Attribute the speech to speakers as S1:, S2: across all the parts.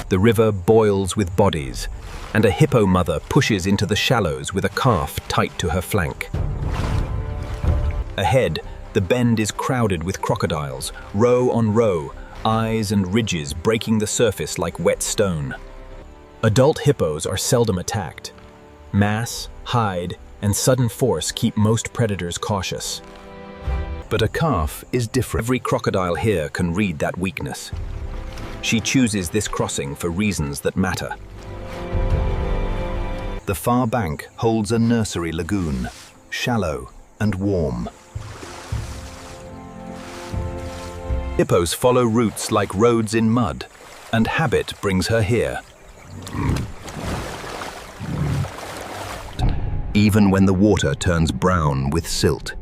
S1: The river boils with bodies, and a hippo mother pushes into the shallows with a calf tight to her flank. Ahead, the bend is crowded with crocodiles, row on row, eyes and ridges breaking the surface like wet stone. Adult hippos are seldom attacked. Mass, hide, and sudden force keep most predators cautious. But a calf is different. Every crocodile here can read that weakness. She chooses this crossing for reasons that matter. The far bank holds a nursery lagoon, shallow and warm. Hippos follow routes like roads in mud, and habit brings her here. Even when the water turns brown with silt.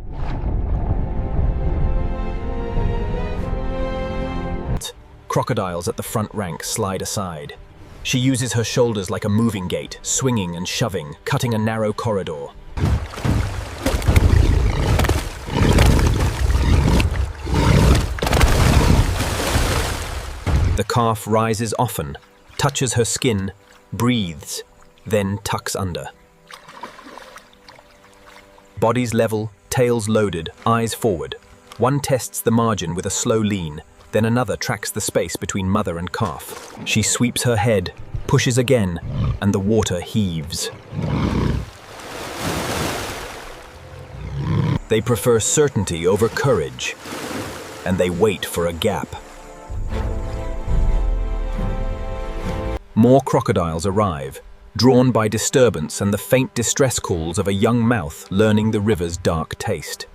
S1: Crocodiles at the front rank slide aside. She uses her shoulders like a moving gate, swinging and shoving, cutting a narrow corridor. The calf rises often, touches her skin, breathes, then tucks under. Bodies level, tails loaded, eyes forward. One tests the margin with a slow lean, then another tracks the space between mother and calf. She sweeps her head, pushes again, and the water heaves. They prefer certainty over courage, and they wait for a gap. More crocodiles arrive, drawn by disturbance and the faint distress calls of a young mouth learning the river's dark taste.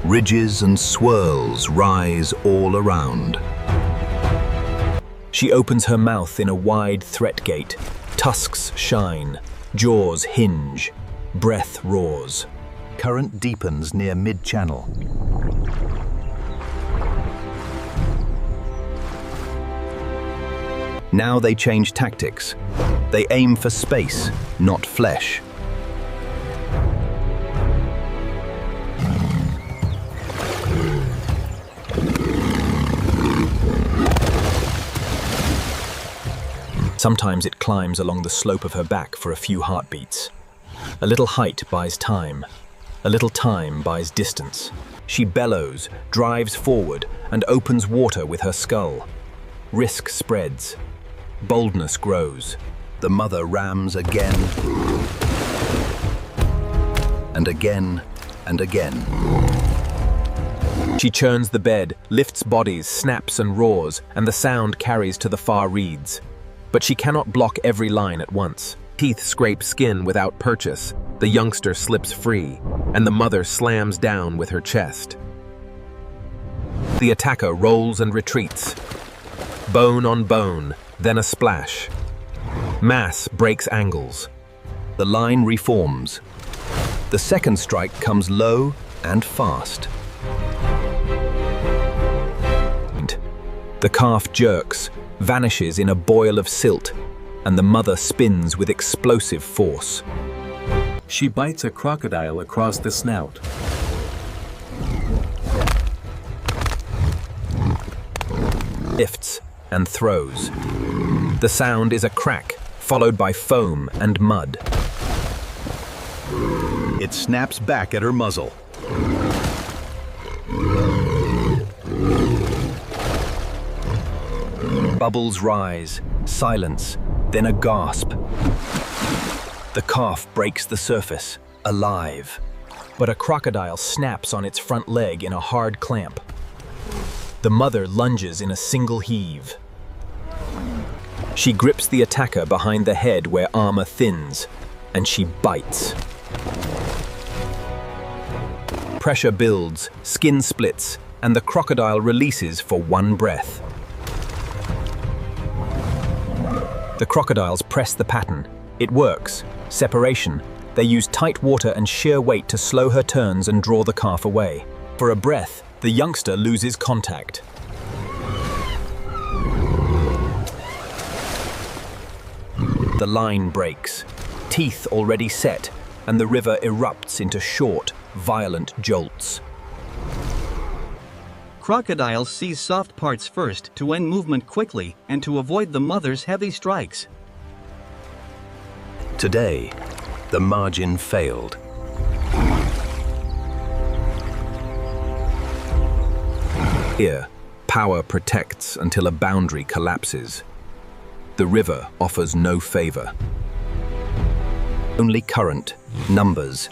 S1: Ridges and swirls rise all around. She opens her mouth in a wide threat gate. Tusks shine, jaws hinge, breath roars. Current deepens near mid-channel. Now they change tactics. They aim for space, not flesh. Sometimes it climbs along the slope of her back for a few heartbeats. A little height buys time. A little time buys distance. She bellows, drives forward, and opens water with her skull. Risk spreads. Boldness grows. The mother rams again, and again, and again. She churns the bed, lifts bodies, snaps and roars, and the sound carries to the far reeds. But she cannot block every line at once. Teeth scrape skin without purchase. The youngster slips free, and the mother slams down with her chest. The attacker rolls and retreats. Bone on bone, then a splash. Mass breaks angles. The line reforms. The second strike comes low and fast. The calf jerks, vanishes in a boil of silt, and the mother spins with explosive force.
S2: She bites a crocodile across the snout.
S1: Lifts and throws. The sound is a crack, followed by foam and mud. It snaps back at her muzzle. Bubbles rise, silence, then a gasp. The calf breaks the surface, alive. But a crocodile snaps on its front leg in a hard clamp. The mother lunges in a single heave. She grips the attacker behind the head where armor thins, and she bites. Pressure builds, skin splits, and the crocodile releases for one breath. The crocodiles press the pattern. It works. Separation. They use tight water and sheer weight to slow her turns and draw the calf away. For a breath, the youngster loses contact. The line breaks. Teeth already set, and the river erupts into short, violent jolts.
S3: Crocodiles seize soft parts first to end movement quickly and to avoid the mother's heavy strikes.
S4: Today, the margin failed.
S1: Here, power protects until a boundary collapses. The river offers no favor. Only current, numbers,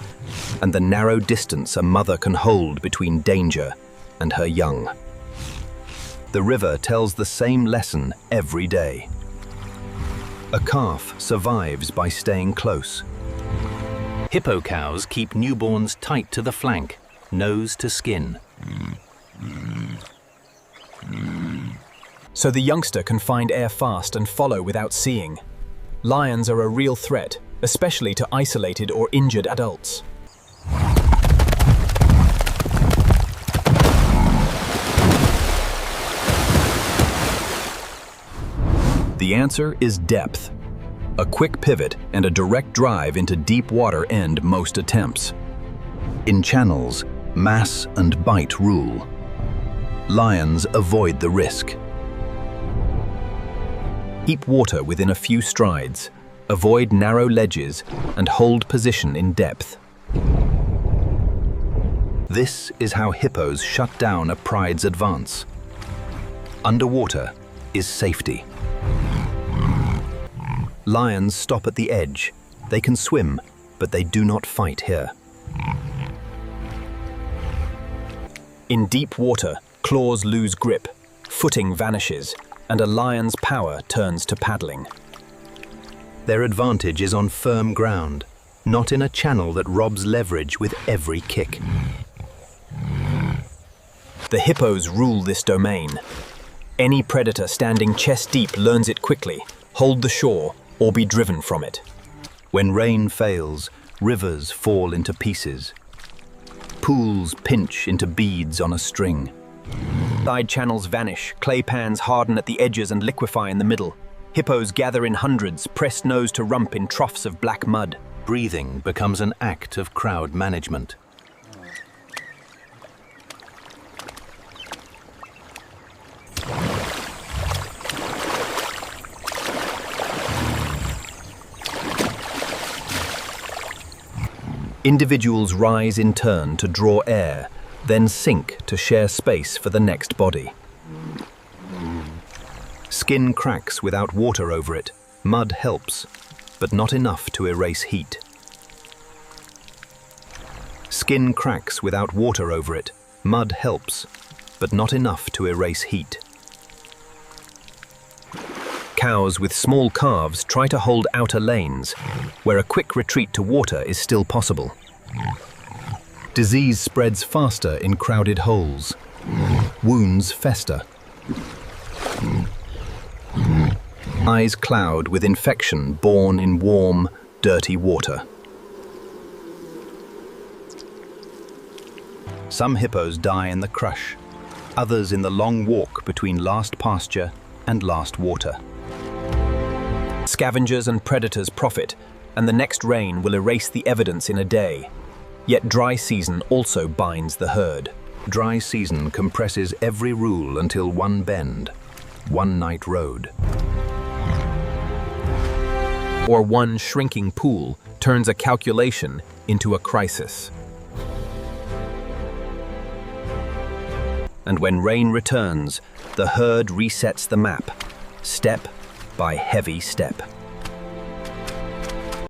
S1: and the narrow distance a mother can hold between danger and her young. The river tells the same lesson every day. A calf survives by staying close.
S4: Hippo cows keep newborns tight to the flank, nose to skin.
S1: So the youngster can find air fast and follow without seeing. Lions are a real threat, especially to isolated or injured adults. The answer is depth. A quick pivot and a direct drive into deep water end most attempts.
S4: In channels, mass and bite rule. Lions avoid the risk.
S1: Keep water within a few strides, avoid narrow ledges, and hold position in depth.
S4: This is how hippos shut down a pride's advance. Underwater is safety. Lions stop at the edge. They can swim, but they do not fight here.
S1: In deep water, claws lose grip, footing vanishes, and a lion's power turns to paddling.
S4: Their advantage is on firm ground, not in a channel that robs leverage with every kick.
S1: The hippos rule this domain. Any predator standing chest deep learns it quickly, hold the shore, or be driven from it.
S4: When rain fails, rivers fall into pieces. Pools pinch into beads on a string.
S1: Side channels vanish, clay pans harden at the edges and liquefy in the middle. Hippos gather in hundreds, pressed nose to rump in troughs of black mud.
S4: Breathing becomes an act of crowd management.
S1: Individuals rise in turn to draw air, then sink to share space for the next body.
S4: Skin cracks without water over it. Mud helps, but not enough to erase heat. Skin cracks without water over it. Mud helps, but not enough to erase heat.
S1: Cows with small calves try to hold outer lanes, where a quick retreat to water is still possible.
S4: Disease spreads faster in crowded holes. Wounds fester.
S1: Eyes cloud with infection born in warm, dirty water.
S4: Some hippos die in the crush, others in the long walk between last pasture and last water.
S1: Scavengers and predators profit, and the next rain will erase the evidence in a day. Yet dry season also binds the herd.
S4: Dry season compresses every rule until one bend, one night road.
S1: Or one shrinking pool turns a calculation into a crisis. And when rain returns, the herd resets the map, step by heavy step.